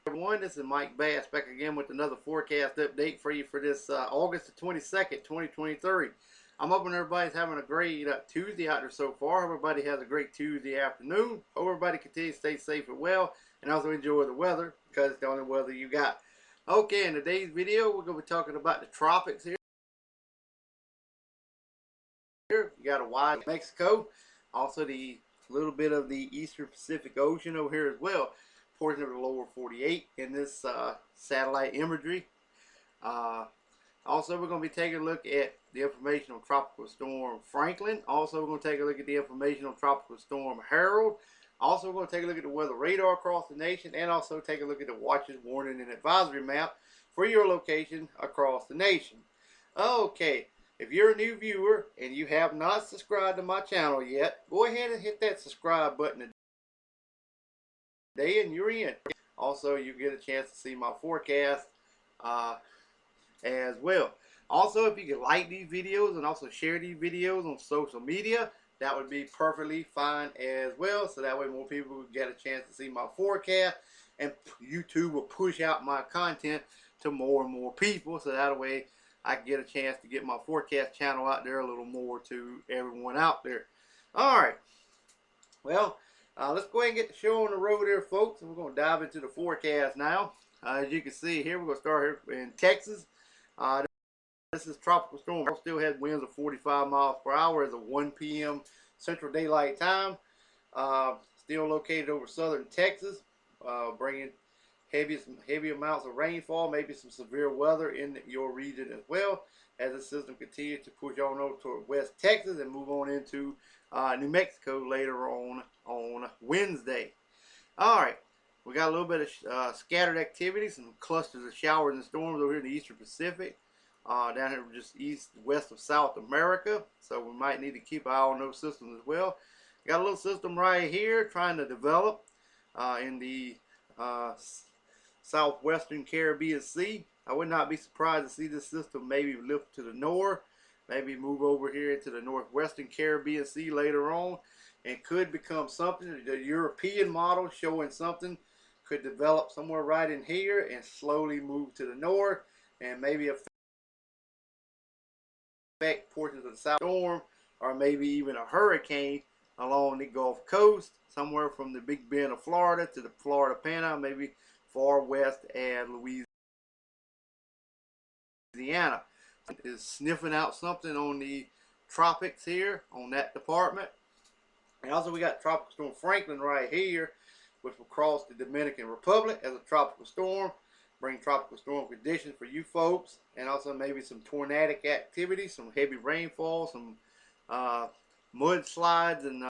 Everyone, this is Mike Bass back again with another forecast update for you for this August the 22nd, 2023. I'm hoping everybody's having a great Tuesday out there so far. Everybody has a great Tuesday afternoon. Hope everybody continues to stay safe and well, and also enjoy the weather because it's the only weather you got. Okay, in today's video, we're going to be talking about the tropics here. You got a wide Mexico, also the little bit of the Eastern Pacific Ocean over here as well. Portion of the lower 48 in this satellite imagery. Also, we're going to be taking a look at the information on Tropical Storm Franklin. Also, we're going to take a look at the information on Tropical Storm Harold. Also, we're going to take a look at the weather radar across the nation, and also take a look at the watches, warning, and advisory map for your location across the nation. Okay, if you're a new viewer and you have not subscribed to my channel yet, go ahead and hit that subscribe button today and you're in. Also, you get a chance to see my forecast as well. Also, if you could like these videos and also share these videos on social media, that would be perfectly fine as well. So that way more people will get a chance to see my forecast, and YouTube will push out my content to more and more people. So that way I can get a chance to get my forecast channel out there a little more to everyone out there. Alright. Well, let's go ahead and get the show on the road here, folks. And we're going to dive into the forecast now. As you can see here, we're going to start here in Texas. This is Tropical Storm. Still has winds of 45 miles per hour as of 1 p.m. Central Daylight Time. Still located over southern Texas, bringing heavy amounts of rainfall, maybe some severe weather in your region as well, as the system continues to push on over toward West Texas and move on into New Mexico later on Wednesday. Alright, we got a little bit of scattered activity, some clusters of showers and storms over here in the Eastern Pacific, down here just west of South America, so we might need to keep an eye on those systems as well. Got a little system right here trying to develop in the southwestern Caribbean Sea. I would not be surprised to see this system maybe lift to the north, maybe move over here into the northwestern Caribbean Sea later on, and could become something. The European model showing something could develop somewhere right in here and slowly move to the north and maybe affect portions of the south storm, or maybe even a hurricane along the Gulf Coast, somewhere from the Big Bend of Florida to the Florida Panhandle, maybe far west and Louisiana. Is sniffing out something on the tropics here on that department. And also we got Tropical Storm Franklin right here, which will cross the Dominican Republic as a tropical storm, bring tropical storm conditions for you folks, and also maybe some tornadic activity, some heavy rainfall, some mudslides and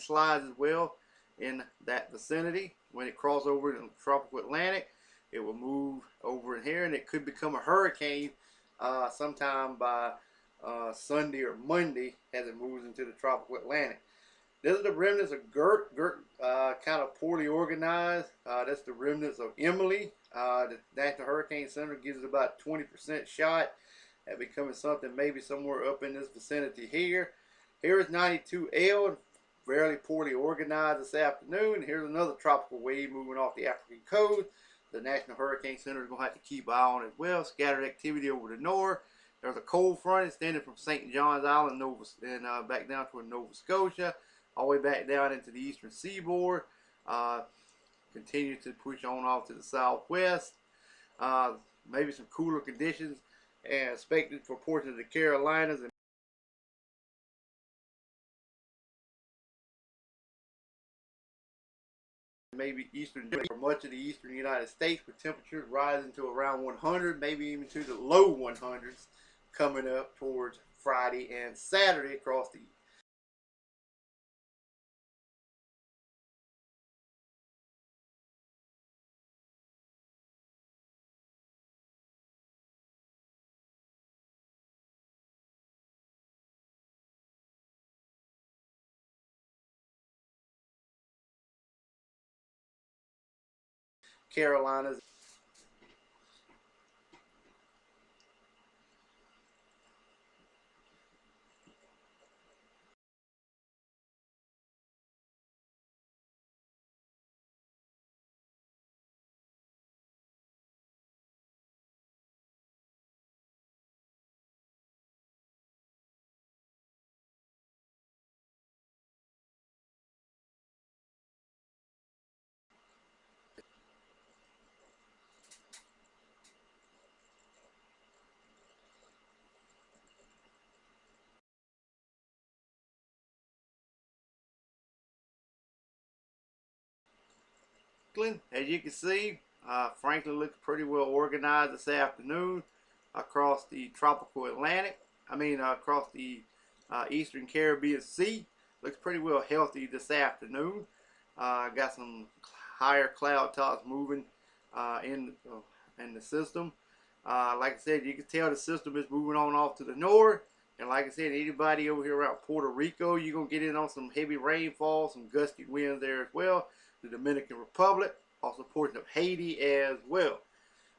slides as well in that vicinity. When it crosses over in the tropical Atlantic, it will move over in here, and it could become a hurricane sometime by Sunday or Monday as it moves into the tropical Atlantic. This is the remnants of Gert. Gert kind of poorly organized. That's the remnants of Emily. The National Hurricane Center gives it about 20% shot at becoming something maybe somewhere up in this vicinity here. Here is 92L, fairly poorly organized this afternoon. Here's another tropical wave moving off the African coast. The National Hurricane Center is going to have to keep an eye on as well. Scattered activity over the north. There's a cold front extending from St. John's Island and back down toward Nova Scotia, all the way back down into the eastern seaboard. Continue to push on off to the southwest. Maybe some cooler conditions expected for portions of the Carolinas and maybe eastern or much of the eastern United States, with temperatures rising to around 100, maybe even to the low 100s coming up towards Friday and Saturday across the Carolinas. Franklin. As you can see, Franklin looks pretty well organized this afternoon across the tropical Atlantic. Across the Eastern Caribbean Sea. Looks pretty well healthy this afternoon. Got some higher cloud tops moving in the system. Like I said, you can tell the system is moving on off to the north. And like I said, anybody over here around Puerto Rico, you're going to get in on some heavy rainfall, some gusty winds there as well. The Dominican Republic, also portion of Haiti as well.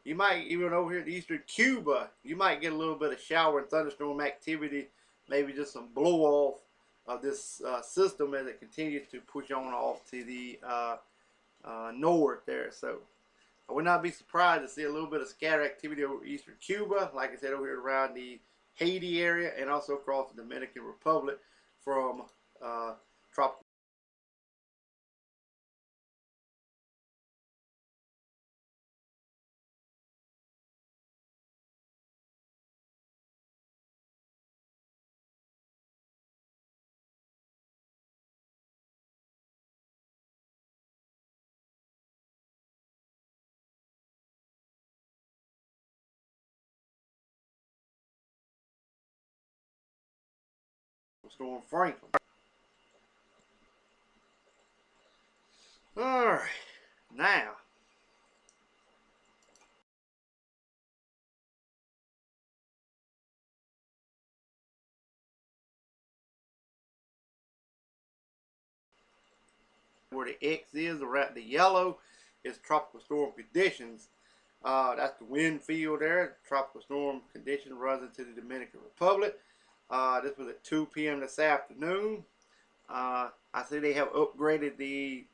You might, even over here in eastern Cuba, you might get a little bit of shower and thunderstorm activity, maybe just some blow off of this system as it continues to push on off to the north there. So I would not be surprised to see a little bit of scatter activity over eastern Cuba, like I said, over here around the Haiti area and also across the Dominican Republic from tropical storm Franklin. All right, now where the X is, around the yellow, is tropical storm conditions. That's the wind field there. Tropical storm condition runs into the Dominican Republic. This was at 2 p.m. this afternoon. I see they have upgraded the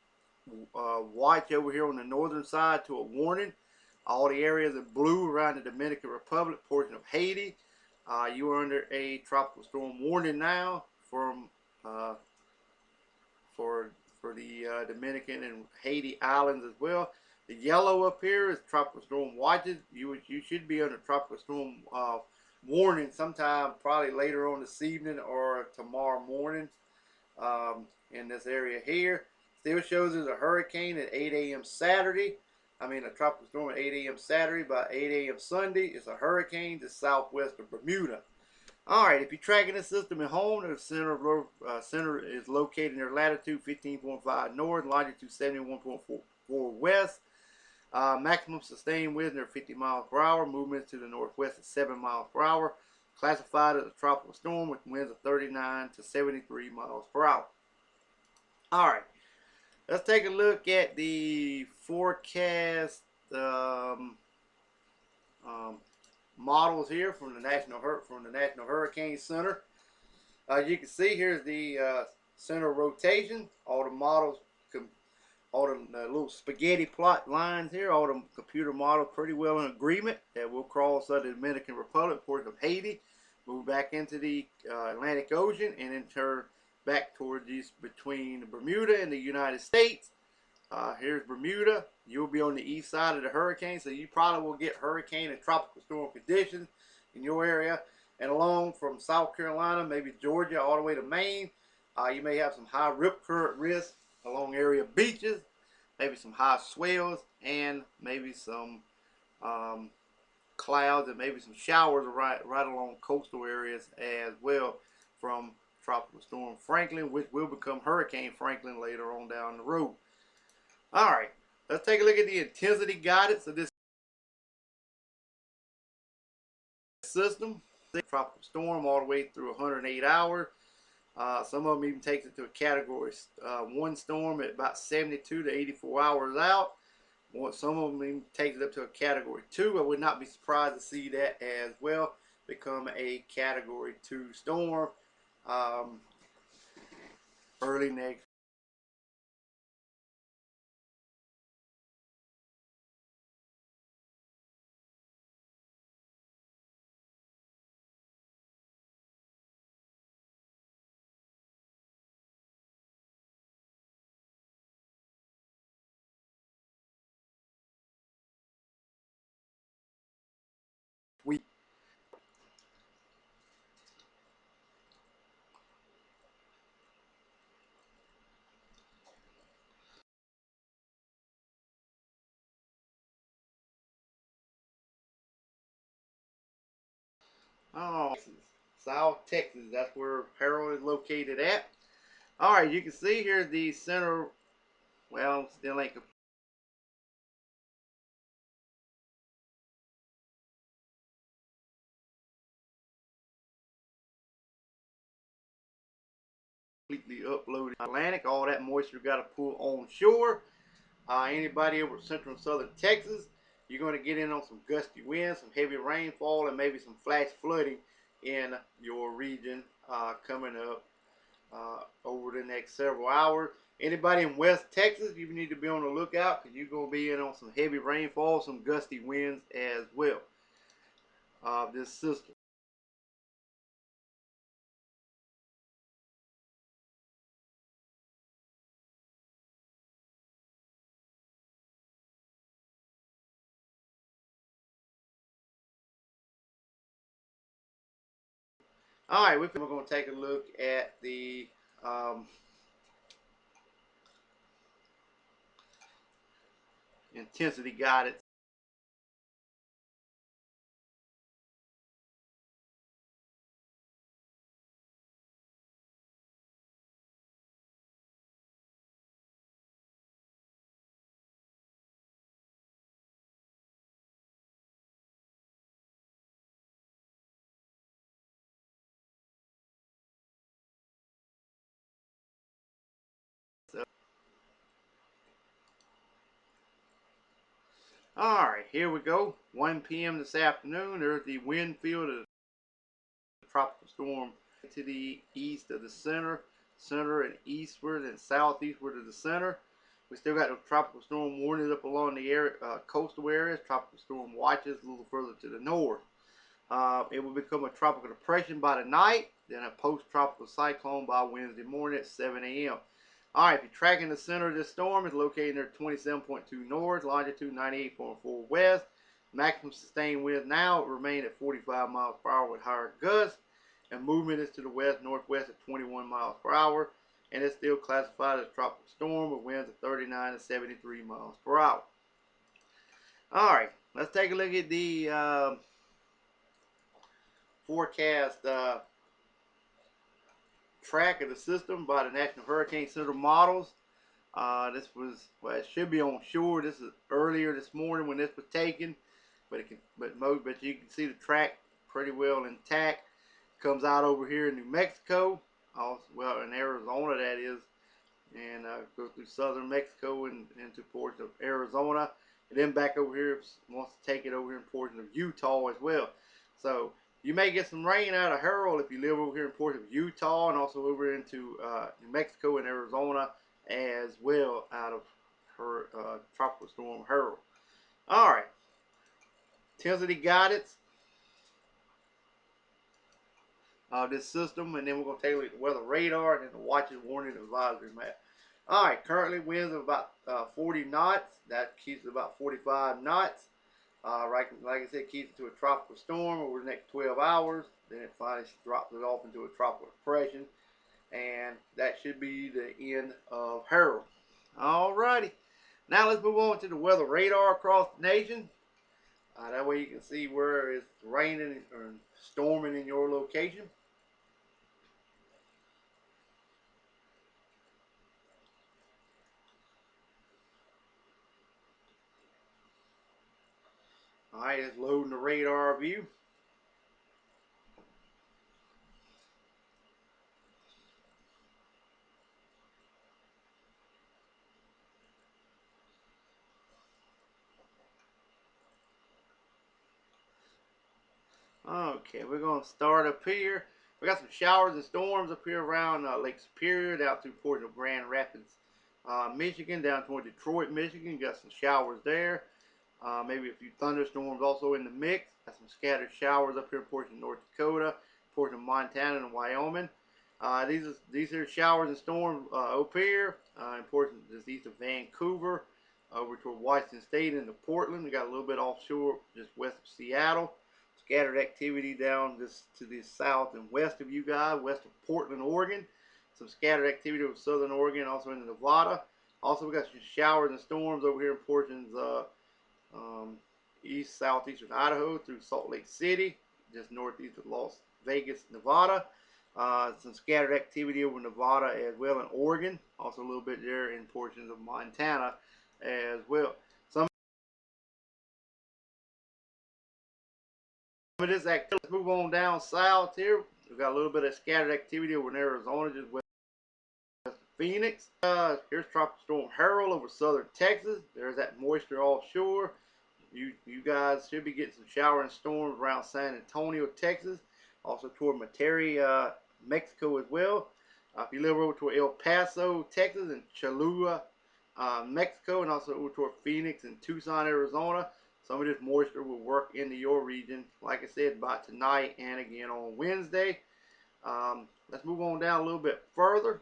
watch over here on the northern side to a warning. All the areas in blue around the Dominican Republic, portion of Haiti. You are under a tropical storm warning now from for the Dominican and Haiti islands as well. The yellow up here is tropical storm watches. You should be under tropical storm warning sometime probably later on this evening or tomorrow morning in this area here. Still shows as a hurricane at 8 a.m. Saturday. A tropical storm at 8 a.m. Saturday. By 8 a.m. Sunday, it's a hurricane to southwest of Bermuda. Alright, if you're tracking the system at home, the center is located near latitude 15.5 north, longitude 71.4 west. Maximum sustained wind near 50 miles per hour. Movement to the northwest at 7 miles per hour. Classified as a tropical storm with winds of 39 to 73 miles per hour. Alright, let's take a look at the forecast models here from the National Hurricane Center. You can see here's the center rotation. All the models, all the little spaghetti plot lines here, all the computer models pretty well in agreement that we'll cross the Dominican Republic, portion of Haiti, move back into the Atlantic Ocean, and then turn back towards between Bermuda and the United States. Here's Bermuda. You'll be on the east side of the hurricane, so you probably will get hurricane and tropical storm conditions in your area. And along from South Carolina, maybe Georgia, all the way to Maine, you may have some high rip current risk along area beaches, maybe some high swells, and maybe some clouds and maybe some showers right along coastal areas as well from Tropical Storm Franklin, which will become Hurricane Franklin later on down the road. Alright, let's take a look at the intensity guidance of this system. Tropical storm all the way through 108 hours. Some of them even takes it to a category 1 storm at about 72 to 84 hours out. Some of them even takes it up to a category 2. I would not be surprised to see that as well become a category 2 storm early next week. Oh, South Texas. That's where Harold is located at. All right, you can see here the center. Well, still ain't completely uploaded. Atlantic, all that moisture got to pull on shore. Anybody over central and southern Texas, you're going to get in on some gusty winds, some heavy rainfall, and maybe some flash flooding in your region coming up over the next several hours. Anybody in West Texas, you need to be on the lookout because you're going to be in on some heavy rainfall, some gusty winds as well. This system. All right, we're going to take a look at the intensity guided. All right, here we go. 1 p.m. this afternoon. There's the wind field of the tropical storm to the east of the center and eastward and southeastward of the center. We still got the tropical storm warnings up along the area, coastal areas. Tropical storm watches a little further to the north. It will become a tropical depression by the night, then a post-tropical cyclone by Wednesday morning at 7 a.m. All right, if you're tracking the center of this storm, it's located near 27.2 north, longitude 98.4 west. Maximum sustained wind now remain at 45 miles per hour with higher gusts, and movement is to the west-northwest at 21 miles per hour, and it's still classified as a tropical storm with winds of 39 to 73 miles per hour. All right, let's take a look at the forecast track of the system by the National Hurricane Center models. This was, well, it should be on shore. This is earlier this morning when this was taken, but you can see the track pretty well intact. Comes out over here in New Mexico, also, well, in Arizona that is, and goes through southern Mexico and into portions of Arizona, and then back over here wants to take it over here in portions of Utah as well. So you may get some rain out of Harold if you live over here in portions of Utah and also over into New Mexico and Arizona as well out of her tropical storm Harold. All right, intensity guidance this system, and then we're going to take a look at the weather radar and then the watches, warning, and advisory map. All right, currently winds of about 40 knots. That keeps it about 45 knots. Like I said, keeps it to a tropical storm over the next 12 hours. Then it finally drops it off into a tropical depression. And that should be the end of Harold. All righty. Now let's move on to the weather radar across the nation. That way you can see where it's raining or storming in your location. All right, it's loading the radar view. Okay, we're going to start up here. We got some showers and storms up here around Lake Superior, down through portion of Grand Rapids, Michigan, down toward Detroit, Michigan. Got some showers there. Maybe a few thunderstorms also in the mix. Got some scattered showers up here in portion of North Dakota, portion of Montana and Wyoming. These are showers and storms up here in portion just east of Vancouver, over toward Washington State into Portland. We got a little bit offshore just west of Seattle. Scattered activity down just to the south and west of you guys, west of Portland, Oregon. Some scattered activity over southern Oregon, also in Nevada. Also, we got some showers and storms over here in portions east, southeastern Idaho through Salt Lake City. just northeast of Las Vegas, Nevada. Some scattered activity over Nevada as well, and Oregon. Also a little bit there in portions of Montana as well. Some of this activity. Let's move on down south here. We've got a little bit of scattered activity over in Arizona, just west of Phoenix. Here's Tropical Storm Harold over southern Texas. There's that moisture offshore. You guys should be getting some shower and storms around San Antonio, Texas. Also toward Monterrey, Mexico as well. If you live over toward El Paso, Texas, and Cholula, Mexico, and also over toward Phoenix and Tucson, Arizona, some of this moisture will work into your region, like I said, by tonight and again on Wednesday. Let's move on down a little bit further.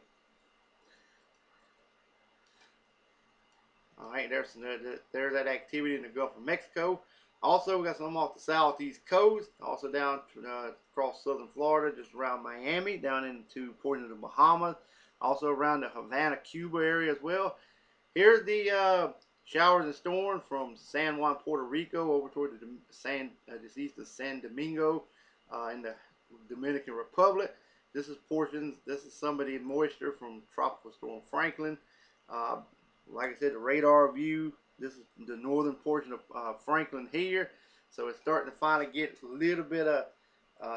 All right, there's that activity in the Gulf of Mexico. Also, we got some off the southeast coast, also down across southern Florida, just around Miami, down into portions of the Bahamas, also around the Havana, Cuba area as well. Here's the showers and storms from San Juan, Puerto Rico, over toward the east of San Domingo in the Dominican Republic. This is some of the moisture from Tropical Storm Franklin. Like I said, the radar view, this is the northern portion of Franklin here. So it's starting to finally get a little bit of,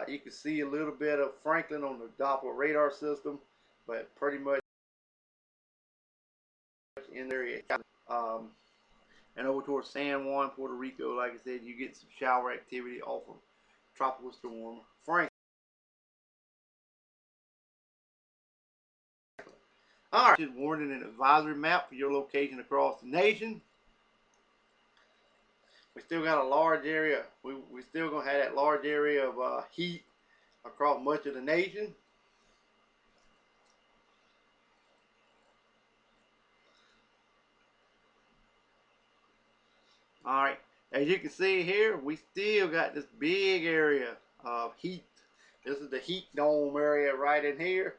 you can see a little bit of Franklin on the Doppler radar system, but pretty much in there. And over towards San Juan, Puerto Rico, like I said, you get some shower activity off of Tropical Storm Franklin. All right, just warning and advisory map for your location across the nation. We still got a large area. We still gonna have that large area of heat across much of the nation. All right, as you can see here, we still got this big area of heat. This is the heat dome area right in here.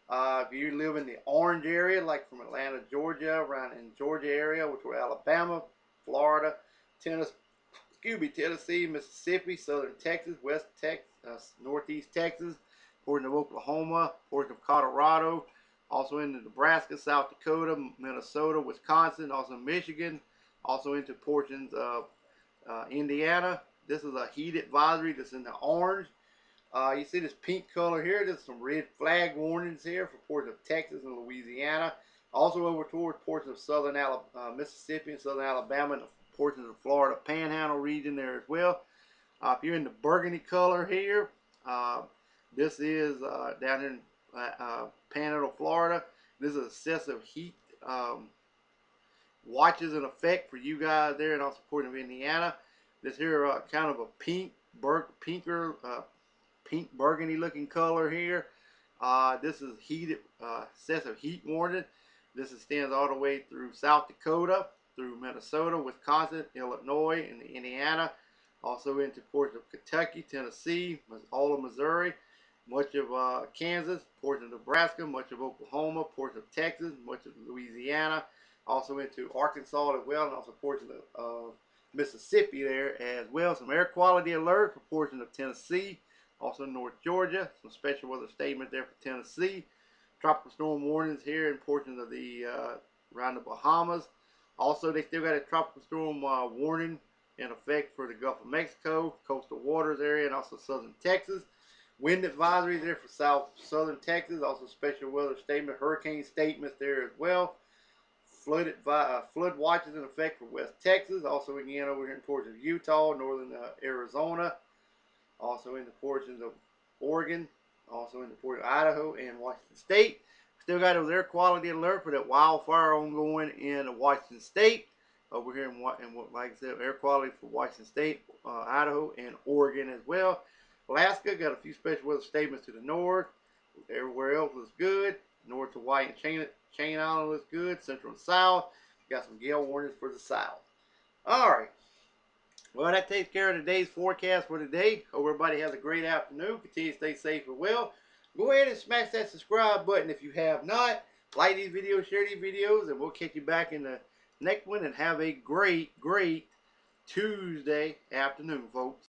If you live in the orange area, like from Atlanta, Georgia, around in Georgia area, which were Alabama, Florida, Tennessee, Mississippi, southern Texas, west Texas, northeast Texas, portion of Oklahoma, portion of Colorado, also into Nebraska, South Dakota, Minnesota, Wisconsin, also Michigan, also into portions of Indiana. This is a heat advisory that's in the orange. You see this pink color here. There's some red flag warnings here for portions of Texas and Louisiana. Also over toward portions of southern Mississippi and southern Alabama and portions of Florida Panhandle region there as well. If you're in the burgundy color here, this is down in Panhandle, Florida. This is excessive heat watches in effect for you guys there, and also portion of Indiana. This here kind of a pink burgundy looking color here. This is excessive heat warning. This extends all the way through South Dakota, through Minnesota, Wisconsin, Illinois, and Indiana. Also into portions of Kentucky, Tennessee, all of Missouri, much of Kansas, portions of Nebraska, much of Oklahoma, portions of Texas, much of Louisiana. Also into Arkansas as well, and also portions of Mississippi there as well. Some air quality alert for portions of Tennessee. Also North Georgia, some special weather statements there for Tennessee. Tropical storm warnings here in portions of the around the Bahamas. Also, they still got a tropical storm warning in effect for the Gulf of Mexico, coastal waters area, and also southern Texas. Wind advisories there for southern Texas. Also special weather statement, hurricane statements there as well. Flood watches in effect for West Texas. Also again over here in portions of Utah, northern Arizona. Also in the portions of Oregon, also in the port of Idaho and Washington State. Still got those air quality alert for that wildfire ongoing in Washington State. Over here in like I said, air quality for Washington State, Idaho, and Oregon as well. Alaska got a few special weather statements to the north. Everywhere else looks good. North to Hawaii and Chain Island looks good. Central and south. Got some gale warnings for the south. All right. Well, that takes care of today's forecast for today. Hope everybody has a great afternoon. Continue to stay safe and well. Go ahead and smash that subscribe button if you have not. Like these videos, share these videos, and we'll catch you back in the next one. And have a great, great Tuesday afternoon, folks.